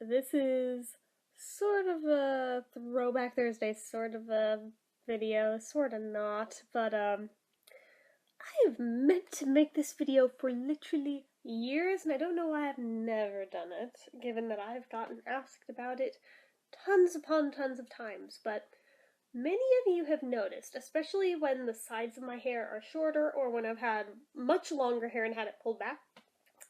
This is sort of a Throwback Thursday sort of a video, sort of not, but I have meant to make this video for literally years, and I don't know why I've never done it, given that I've gotten asked about it tons upon tons of times, but many of you have noticed, especially when the sides of my hair are shorter or when I've had much longer hair and had it pulled back,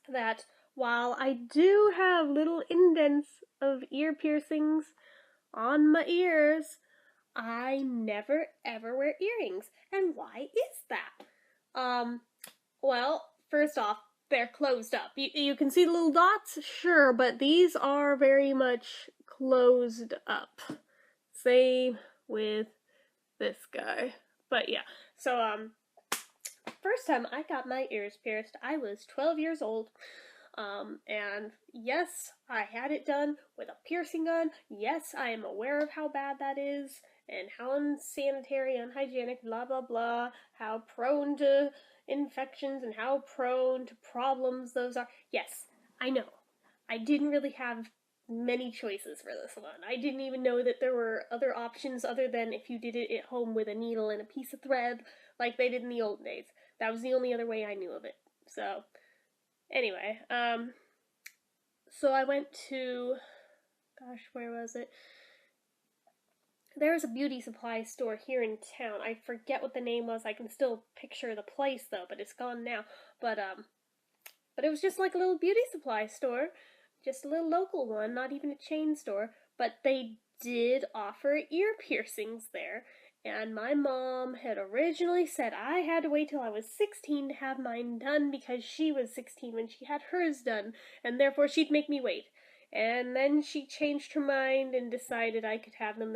that while I do have little indents of ear piercings on my ears, I never ever wear earrings. And why is that? Well, first off, they're closed up. You can see the little dots, sure, but these are very much closed up. Same with this guy. But yeah, so first time I got my ears pierced, I was 12 years old. And yes, I had it done with a piercing gun. Yes, I am aware of how bad that is, and how unsanitary, unhygienic, blah blah blah, how prone to infections and how prone to problems those are. Yes, I know. I didn't really have many choices for this one. I didn't even know that there were other options other than if you did it at home with a needle and a piece of thread like they did in the old days. That was the only other way I knew of it. So, anyway, so I went to, gosh, where was it? There was a beauty supply store here in town. I forget what the name was. I can still picture the place though, but it's gone now. But it was just like a little beauty supply store, just a little local one, not even a chain store. But they did offer ear piercings there, and my mom had originally said I had to wait till I was 16 to have mine done because she was 16 when she had hers done, and therefore she'd make me wait. And then she changed her mind and decided I could have them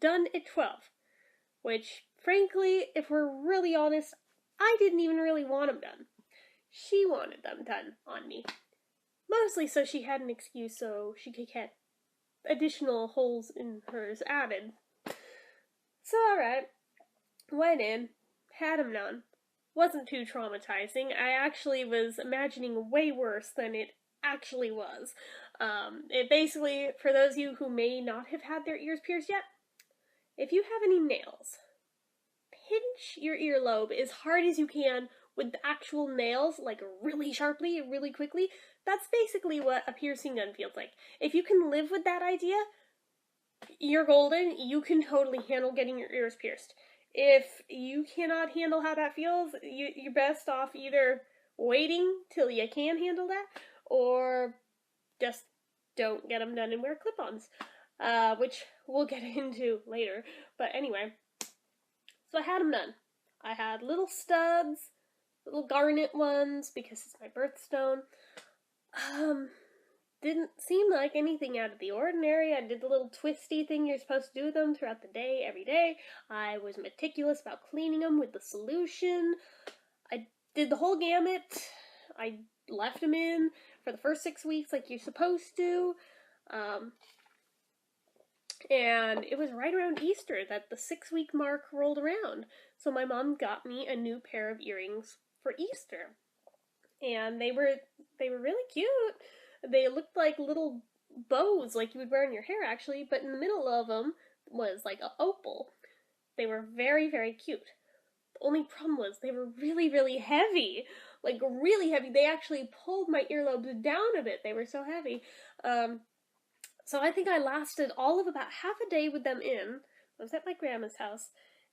done at 12. Which, frankly, if we're really honest, I didn't even really want them done. She wanted them done on me. Mostly so she had an excuse so she could get additional holes in hers added. So, alright, went in, had them done. Wasn't too traumatizing. I actually was imagining way worse than it actually was. It basically, for those of you who may not have had their ears pierced yet, if you have any nails, pinch your earlobe as hard as you can with the actual nails, like really sharply, really quickly. That's basically what a piercing gun feels like. If you can live with that idea, you're golden. You can totally handle getting your ears pierced. If you cannot handle how that feels, you're best off either waiting till you can handle that, or just don't get them done and wear clip-ons, which we'll get into later. But anyway, so I had them done. I had little studs, little garnet ones, because it's my birthstone. Didn't seem like anything out of the ordinary. I did the little twisty thing you're supposed to do with them throughout the day, every day. I was meticulous about cleaning them with the solution. I did the whole gamut. I left them in for the first 6 weeks like you're supposed to. And it was right around Easter that the 6-week mark rolled around. So my mom got me a new pair of earrings for Easter. And they were really cute. They looked like little bows like you would wear in your hair actually, but in the middle of them was like an opal. They were very, very cute. The only problem was they were really, really heavy. Like, really heavy. They actually pulled my earlobes down a bit. They were so heavy. So I think I lasted all of about half a day with them in. I was at my grandma's house,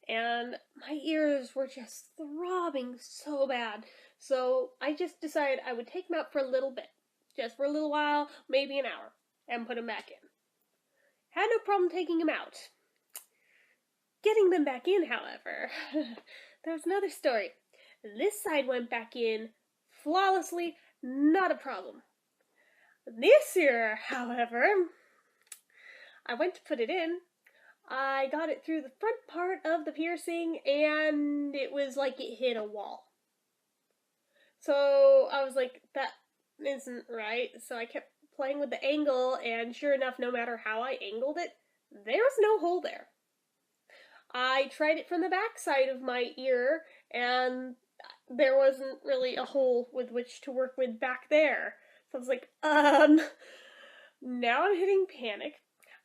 and my ears were just throbbing so bad. So I just decided I would take them out for a little bit. Just for a little while, maybe an hour, and put them back in. Had no problem taking them out. Getting them back in, however, there was another story. This side went back in flawlessly, not a problem. This year, however, I went to put it in. I got it through the front part of the piercing, and it was like it hit a wall. So I was like, that isn't right. So I kept playing with the angle, and sure enough, no matter how I angled it, there was no hole there. I tried it from the back side of my ear, and there wasn't really a hole with which to work with back there. So I was like, now I'm hitting panic.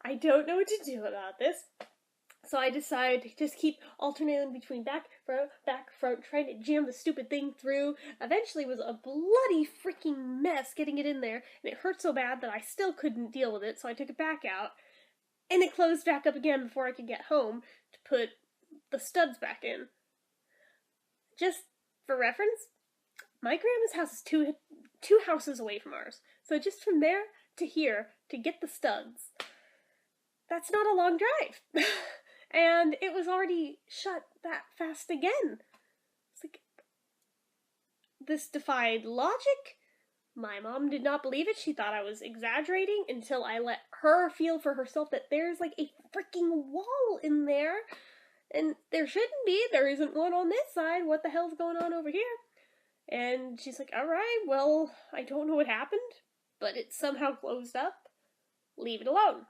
I don't know what to do about this. So I decided to just keep alternating between back, front, trying to jam the stupid thing through. Eventually it was a bloody freaking mess getting it in there, and it hurt so bad that I still couldn't deal with it, so I took it back out, and it closed back up again before I could get home to put the studs back in. Just for reference, my grandma's house is two houses away from ours, so just from there to here to get the studs, that's not a long drive. And it was already shut that fast again. It's like, this defied logic. My mom did not believe it. She thought I was exaggerating until I let her feel for herself that there's like a freaking wall in there. And there shouldn't be. There isn't one on this side. What the hell's going on over here? And she's like, alright, well, I don't know what happened, but it somehow closed up. Leave it alone.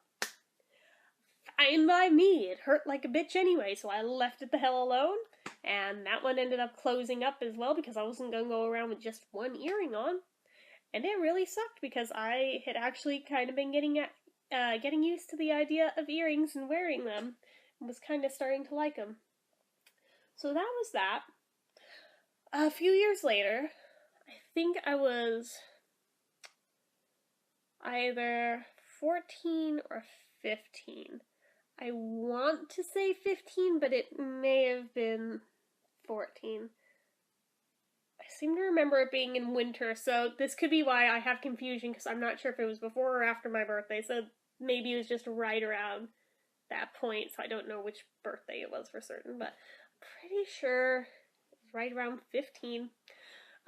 Fine by me. It hurt like a bitch anyway, so I left it the hell alone. And that one ended up closing up as well because I wasn't going to go around with just one earring on. And it really sucked because I had actually kind of been getting used to the idea of earrings and wearing them. And was kind of starting to like them. So that was that. A few years later, I think I was either 14 or 15. I want to say 15, but it may have been 14. I seem to remember it being in winter, so this could be why I have confusion, because I'm not sure if it was before or after my birthday, so maybe it was just right around that point, so I don't know which birthday it was for certain, but I'm pretty sure it was right around 15.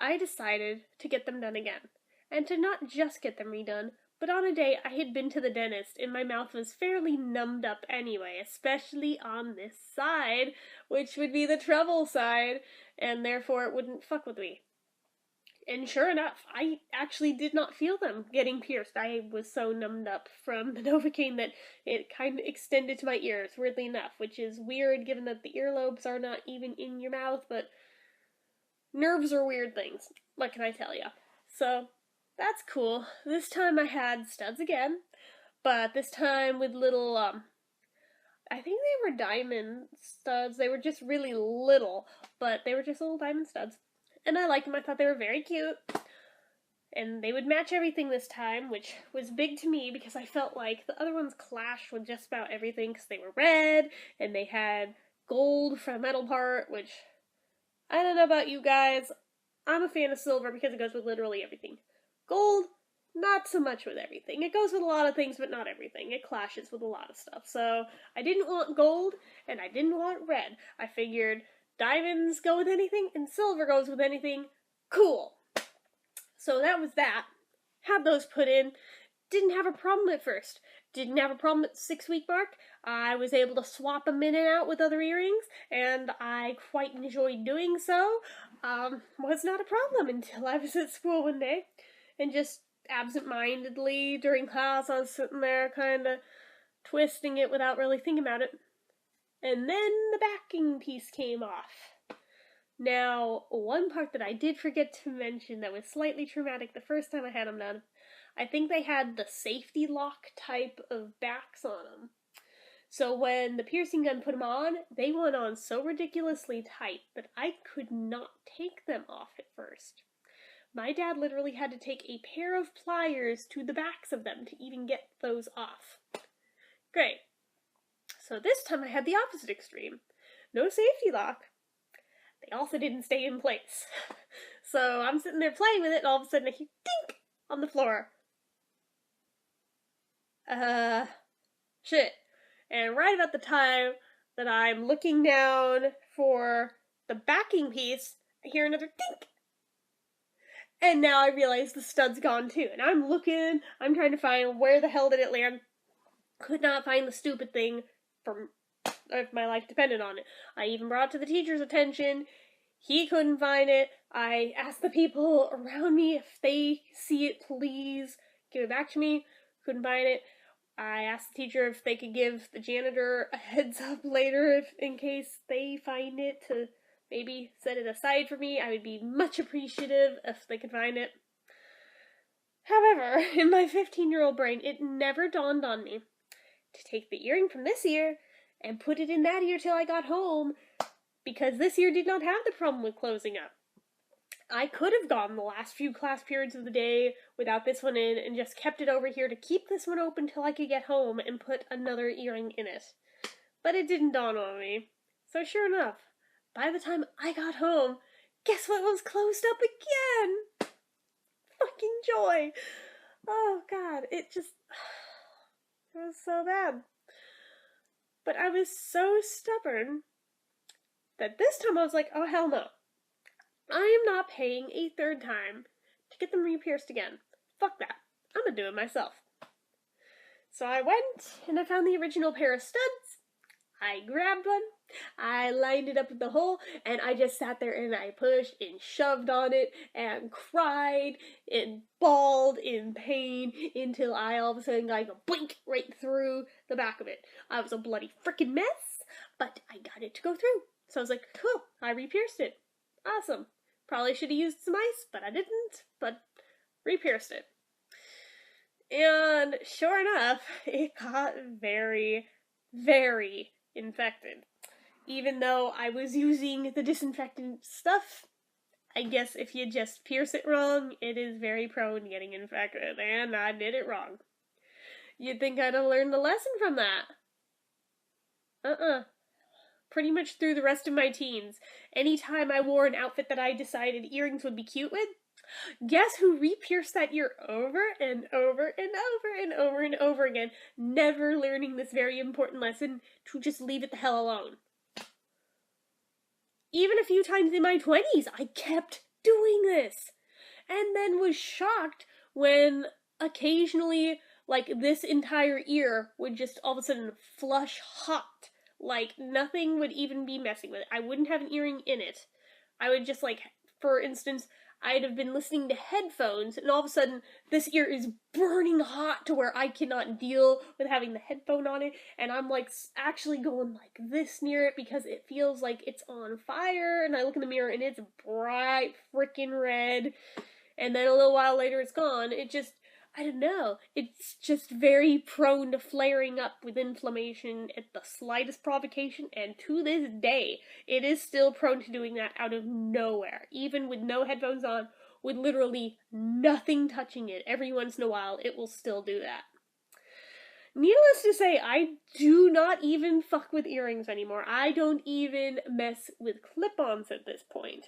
I decided to get them done again, and to not just get them redone, but on a day I had been to the dentist and my mouth was fairly numbed up anyway, especially on this side, which would be the treble side, and therefore it wouldn't fuck with me. And sure enough, I actually did not feel them getting pierced. I was so numbed up from the Novocaine that it kind of extended to my ears, weirdly enough, which is weird given that the earlobes are not even in your mouth, but nerves are weird things. What can I tell you? So that's cool. This time I had studs again, but this time with little, I think they were diamond studs. They were just really little, but they were just little diamond studs. And I liked them. I thought they were very cute. And they would match everything this time, which was big to me because I felt like the other ones clashed with just about everything because they were red, and they had gold for the metal part, which, I don't know about you guys, I'm a fan of silver because it goes with literally everything. Gold, not so much with everything. It goes with a lot of things, but not everything. It clashes with a lot of stuff. So, I didn't want gold, and I didn't want red. I figured diamonds go with anything, and silver goes with anything. Cool. So that was that. Had those put in. Didn't have a problem at first. Didn't have a problem at the 6-week mark. I was able to swap them in and out with other earrings, and I quite enjoyed doing so. Was not a problem until I was at school one day. And just absent-mindedly during class, I was sitting there kind of twisting it without really thinking about it. And then the backing piece came off. Now, one part that I did forget to mention that was slightly traumatic the first time I had them done, I think they had the safety lock type of backs on them. So when the piercing gun put them on, they went on so ridiculously tight that I could not take them off at first. My dad literally had to take a pair of pliers to the backs of them to even get those off. Great. So this time I had the opposite extreme. No safety lock. They also didn't stay in place. So I'm sitting there playing with it, and all of a sudden I hear dink on the floor. Shit. And right about the time that I'm looking down for the backing piece, I hear another dink. And now I realize the stud's gone too. And I'm looking, I'm trying to find where the hell did it land. Could not find the stupid thing from if my life depended on it. I even brought it to the teacher's attention. He couldn't find it. I asked the people around me if they see it, please give it back to me. Couldn't find it. I asked the teacher if they could give the janitor a heads up later in case they find it to maybe set it aside for me. I would be much appreciative if they could find it. However, in my 15-year-old brain, it never dawned on me to take the earring from this ear and put it in that ear till I got home, because this ear did not have the problem with closing up. I could have gone the last few class periods of the day without this one in and just kept it over here to keep this one open till I could get home and put another earring in it. But it didn't dawn on me. So sure enough, by the time I got home, guess what was closed up again? Fucking joy. Oh god, it was so bad. But I was so stubborn that this time I was like, oh hell no. I am not paying a third time to get them re-pierced again. Fuck that. I'm gonna do it myself. So I went and I found the original pair of studs. I grabbed one, I lined it up with the hole, and I just sat there and I pushed and shoved on it and cried and bawled in pain until I all of a sudden got a blink right through the back of it. I was a bloody frickin' mess, but I got it to go through. So I was like, cool, I re-pierced it. Awesome. Probably should have used some ice, but I didn't, but re-pierced it. And sure enough, it got very, very infected. Even though I was using the disinfectant stuff, I guess if you just pierce it wrong, it is very prone to getting infected, and I did it wrong. You'd think I'd have learned a lesson from that. Pretty much through the rest of my teens, anytime I wore an outfit that I decided earrings would be cute with, guess who re-pierced that ear over and over and over and over and over again, never learning this very important lesson to just leave it the hell alone. Even a few times in my 20s, I kept doing this. And then was shocked when occasionally, like, this entire ear would just all of a sudden flush hot. Like, nothing would even be messing with it. I wouldn't have an earring in it. I would just, like, for instance, I'd have been listening to headphones, and all of a sudden, this ear is burning hot to where I cannot deal with having the headphone on it, and I'm, like, actually going like this near it because it feels like it's on fire, and I look in the mirror and it's bright freaking red, and then a little while later it's gone. It just, I don't know, it's just very prone to flaring up with inflammation at the slightest provocation, and to this day, it is still prone to doing that out of nowhere, even with no headphones on, with literally nothing touching it. Every once in a while, it will still do that. Needless to say, I do not even fuck with earrings anymore. I don't even mess with clip-ons at this point,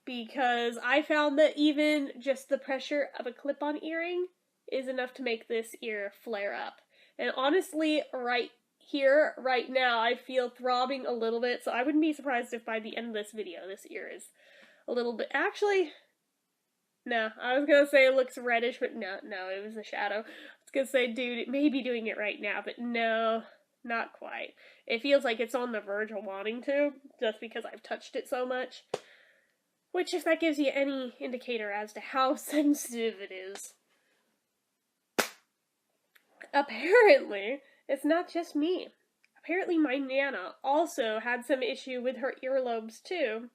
because I found that even just the pressure of a clip-on earring is enough to make this ear flare up. And honestly, right here, right now, I feel throbbing a little bit, so I wouldn't be surprised if by the end of this video, this ear is a little bit, actually, no, I was gonna say it looks reddish, but no, it was a shadow. I was gonna say, dude, it may be doing it right now, but no, not quite. It feels like it's on the verge of wanting to, just because I've touched it so much. Which, if that gives you any indicator as to how sensitive it is. Apparently, it's not just me. Apparently my Nana also had some issue with her earlobes too,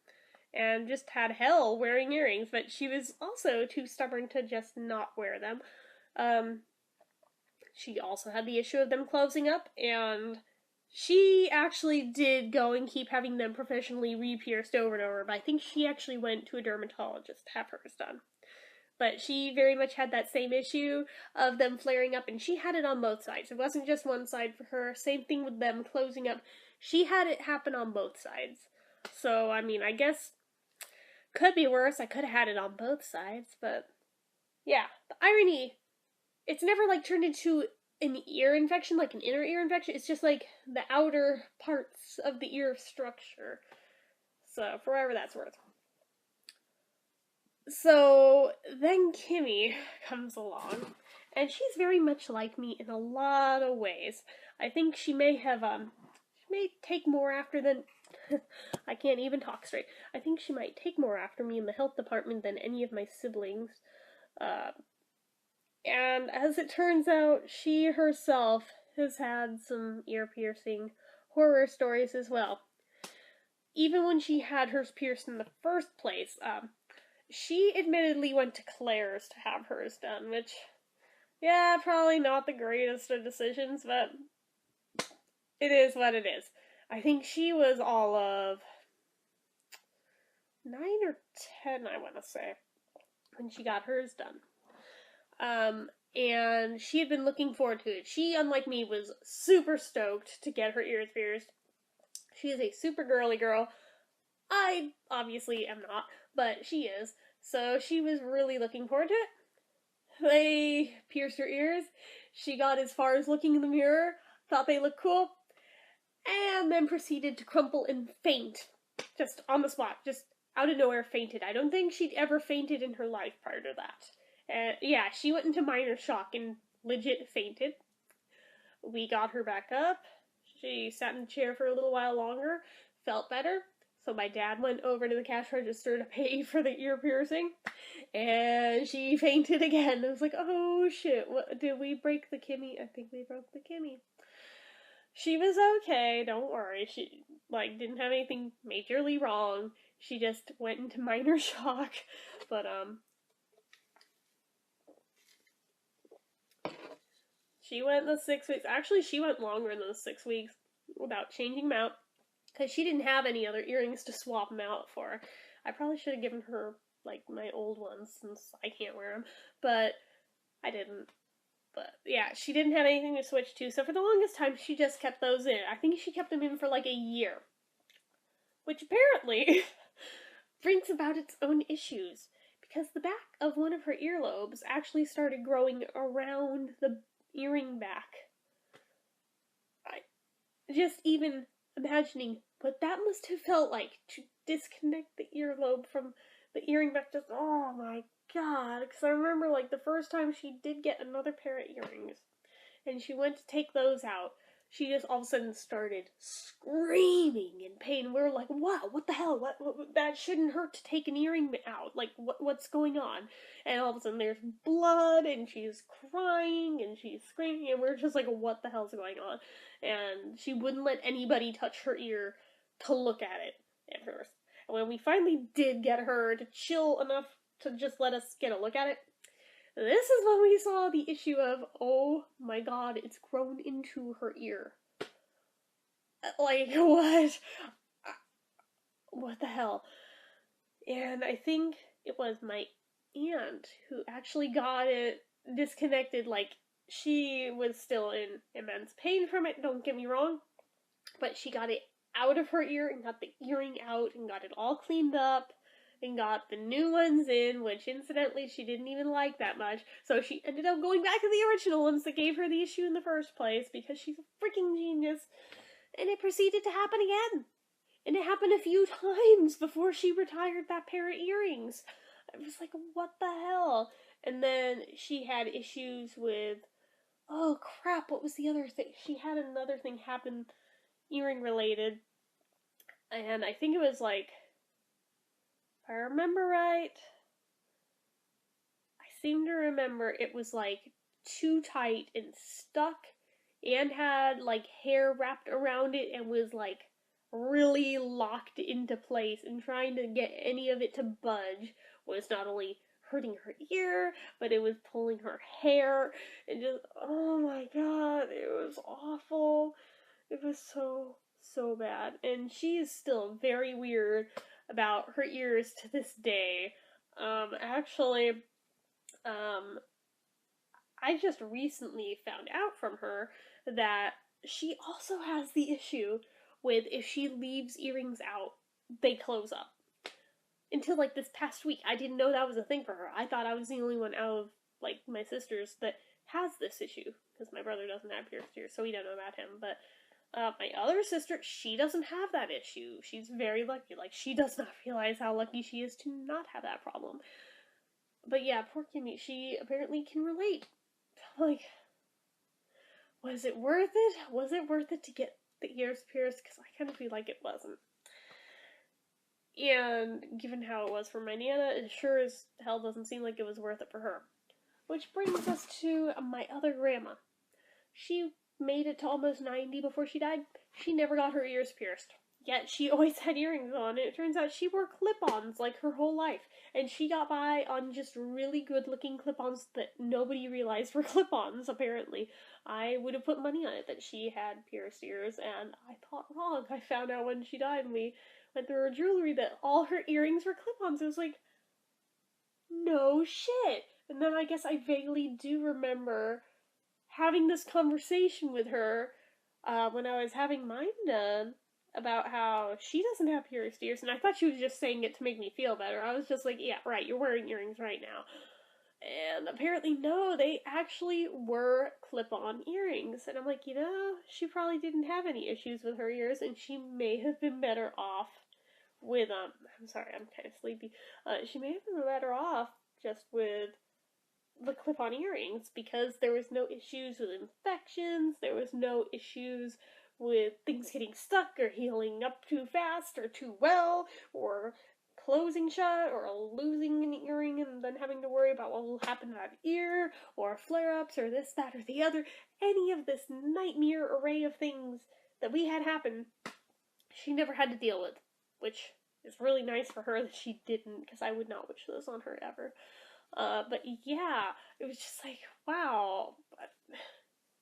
and just had hell wearing earrings, but she was also too stubborn to just not wear them. She also had the issue of them closing up, and she actually did go and keep having them professionally re-pierced over and over, but I think she actually went to a dermatologist to have hers done. But she very much had that same issue of them flaring up, and she had it on both sides. It wasn't just one side for her. Same thing with them closing up. She had it happen on both sides. So, I mean, I guess could be worse. I could have had it on both sides, but yeah. The irony, it's never like turned into an ear infection, like an inner ear infection. It's just like the outer parts of the ear structure. So, for whatever that's worth. So then Kimmy comes along, and she's very much like me in a lot of ways. I think she may have, she may take more after than, I can't even talk straight. I think she might take more after me in the health department than any of my siblings. And as it turns out, she herself has had some ear piercing horror stories as well. Even when she had hers pierced in the first place, she admittedly went to Claire's to have hers done, which Yeah, probably not the greatest of decisions, but it is what it is. I think she was all of 9 or 10, I want to say, when she got hers done. And she had been looking forward to it. She, unlike me, was super stoked to get her ears pierced. She is a super girly girl. I obviously am not, but she is. So she was really looking forward to it. They pierced her ears. She got as far as looking in the mirror, thought they looked cool, and then proceeded to crumple and faint. Just on the spot, just out of nowhere fainted. I don't think she'd ever fainted in her life prior to that. And yeah, she went into minor shock and legit fainted. We got her back up. She sat in the chair for a little while longer, felt better. So my dad went over to the cash register to pay for the ear piercing, and she fainted again. I was like, oh shit, what, did we break the Kimmy? I think we broke the Kimmy. She was okay, don't worry. She, didn't have anything majorly wrong. She just went into minor shock. But, she went the 6 weeks. Actually, she went longer than the 6 weeks without changing them out. Because she didn't have any other earrings to swap them out for. I probably should have given her, my old ones since I can't wear them. But I didn't. But yeah, she didn't have anything to switch to, so for the longest time, she just kept those in. I think she kept them in for a year. Which apparently brings about its own issues, because the back of one of her earlobes actually started growing around the earring back. Just even imagining what that must have felt like to disconnect the earlobe from the earring back, just, oh my god, because I remember, the first time she did get another pair of earrings, and she went to take those out, she just all of a sudden started screaming in pain. We were like, what the hell, what, that shouldn't hurt to take an earring out, what's going on? And all of a sudden there's blood, and she's crying, and she's screaming, and we're just like, what the hell's going on? And she wouldn't let anybody touch her ear to look at it at first. And when we finally did get her to chill enough to just let us get a look at it, this is when we saw the issue of, oh my god, it's grown into her ear. What? What the hell? And I think it was my aunt who actually got it disconnected. She was still in immense pain from it, don't get me wrong, but she got it out of her ear and got the earring out and got it all cleaned up and got the new ones in, which incidentally she didn't even like that much, so she ended up going back to the original ones that gave her the issue in the first place, because she's a freaking genius. And it proceeded to happen again. And it happened a few times before she retired that pair of earrings. I was like, what the hell? And then she had issues with, oh crap, what was the other thing? She had another thing happen, earring related, and I think it was if I remember right, I seem to remember it was too tight and stuck, and had hair wrapped around it and was really locked into place, and trying to get any of it to budge was not only hurting her ear, but it was pulling her hair, and just, oh my god, it was awful. It was so bad. And she is still very weird about her ears to this day. Actually, I just recently found out from her that she also has the issue with, if she leaves earrings out, they close up. Until this past week, I didn't know that was a thing for her. I thought I was the only one out of my sisters that has this issue, because my brother doesn't have pierced ears, so we don't know about him. But my other sister, she doesn't have that issue. She's very lucky. She does not realize how lucky she is to not have that problem. But yeah, poor Kimmy, she apparently can relate. Was it worth it? Was it worth it to get the ears pierced? Because I kind of feel like it wasn't. And given how it was for my Nana, it sure as hell doesn't seem like it was worth it for her. Which brings us to my other grandma. She made it to almost 90 before she died. She never got her ears pierced. yet she always had earrings on. It turns out she wore clip-ons like her whole life, and she got by on just really good-looking clip-ons that nobody realized were clip-ons, apparently. I would have put money on it that she had pierced ears, and I thought wrong. I found out when she died and we went through her jewelry that all her earrings were clip-ons. It was like, no shit. And then I guess I vaguely do remember having this conversation with her when I was having mine done about how she doesn't have pierced ears, and I thought she was just saying it to make me feel better. I was just like, yeah, right, you're wearing earrings right now. And apparently, no, they actually were clip-on earrings. And I'm like, she probably didn't have any issues with her ears, and she may have been better off with, I'm sorry, I'm kind of sleepy. She may have been better off just with the clip-on earrings, because there was no issues with infections, there was no issues with things getting stuck or healing up too fast or too well, or closing shut, or losing an earring and then having to worry about what will happen to that ear, or flare-ups, or this, that, or the other. Any of this nightmare array of things that we had happen, she never had to deal with, which is really nice for her that she didn't, because I would not wish this on her ever. But yeah, it was just like, wow,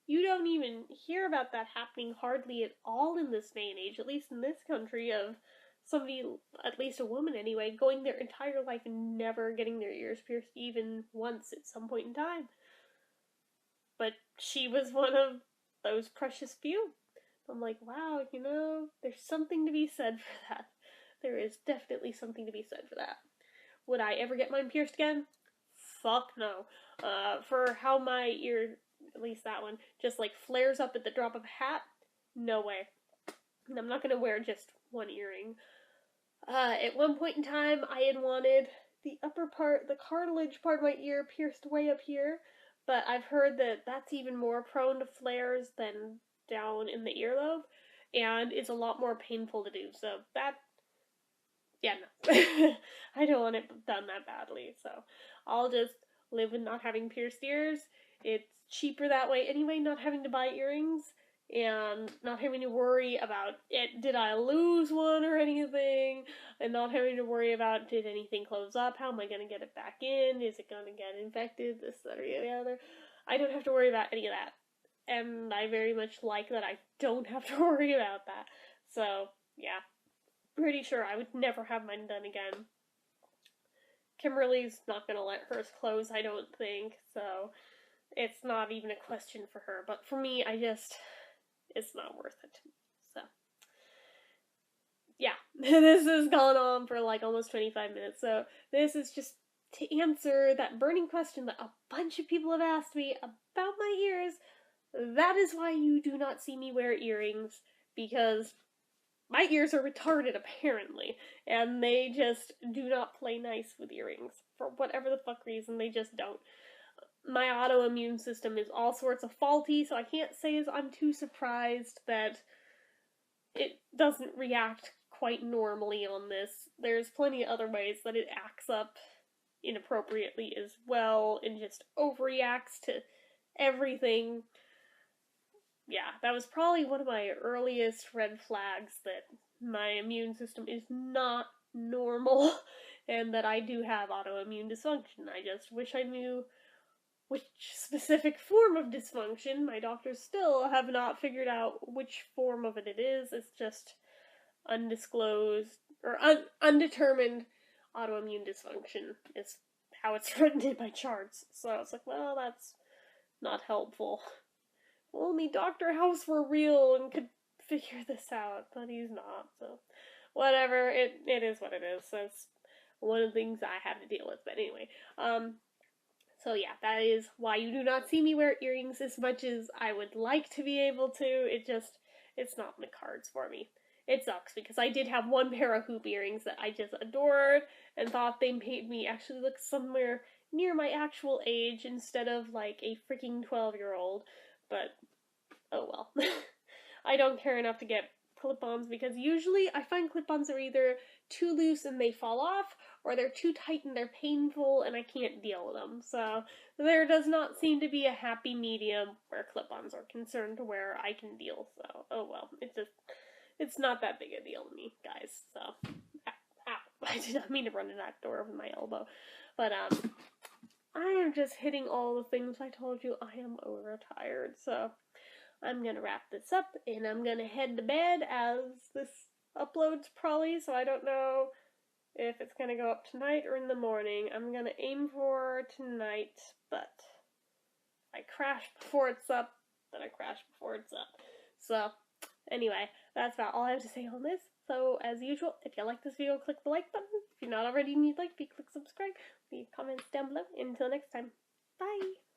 you don't even hear about that happening hardly at all in this day and age, at least in this country, of somebody, at least a woman anyway, going their entire life and never getting their ears pierced even once at some point in time. But she was one of those precious few. I'm like, wow, there's something to be said for that. There is definitely something to be said for that. Would I ever get mine pierced again? Fuck no. For how my ear, at least that one, just like flares up at the drop of a hat, no way. And I'm not gonna wear just one earring. At one point in time, I had wanted the upper part, the cartilage part of my ear pierced way up here, but I've heard that that's even more prone to flares than down in the earlobe, and it's a lot more painful to do, so that, yeah, no. I don't want it done that badly, so I'll just live with not having pierced ears. It's cheaper that way anyway, not having to buy earrings, and not having to worry about it, did I lose one or anything, and not having to worry about, did anything close up, how am I going to get it back in, is it going to get infected, this, that, or the other. I don't have to worry about any of that, and I very much like that I don't have to worry about that. So, yeah. Pretty sure I would never have mine done again. Kimberly's not gonna let hers close, I don't think, so it's not even a question for her. But for me, it's not worth it to me. So, yeah, this has gone on for like almost 25 minutes, so this is just to answer that burning question that a bunch of people have asked me about my ears. That is why you do not see me wear earrings, because my ears are retarded, apparently, and they just do not play nice with earrings. For whatever the fuck reason, they just don't. My autoimmune system is all sorts of faulty, so I can't say as I'm too surprised that it doesn't react quite normally on this. There's plenty of other ways that it acts up inappropriately as well, and just overreacts to everything. Yeah, that was probably one of my earliest red flags that my immune system is not normal and that I do have autoimmune dysfunction. I just wish I knew which specific form of dysfunction. My doctors still have not figured out which form of it is. It's just undisclosed or undetermined autoimmune dysfunction is how it's written in my charts. So I was like, well, that's not helpful. Only Dr. House were real and could figure this out, but he's not, so whatever, it is what it is. That's one of the things I have to deal with, but anyway, so yeah, that is why you do not see me wear earrings as much as I would like to be able to. It's not in the cards for me. It sucks, because I did have one pair of hoop earrings that I just adored, and thought they made me actually look somewhere near my actual age, instead of like a freaking 12-year-old, but oh well. I don't care enough to get clip-ons, because usually I find clip-ons are either too loose and they fall off, or they're too tight and they're painful and I can't deal with them. So there does not seem to be a happy medium where clip-ons are concerned to where I can deal. So oh well, It's not that big a deal to me, guys, so, ow, I did not mean to run in that door with my elbow, but, I am just hitting all the things I told you. I am overtired, so I'm gonna wrap this up, and I'm gonna head to bed as this uploads probably, so I don't know if it's gonna go up tonight or in the morning. I'm gonna aim for tonight, but I crash before it's up, then I crash before it's up. So, anyway, that's about all I have to say on this. So, as usual, if you like this video, click the like button. If you're not already and you'd like to, click subscribe. Leave comments down below. Until next time, bye!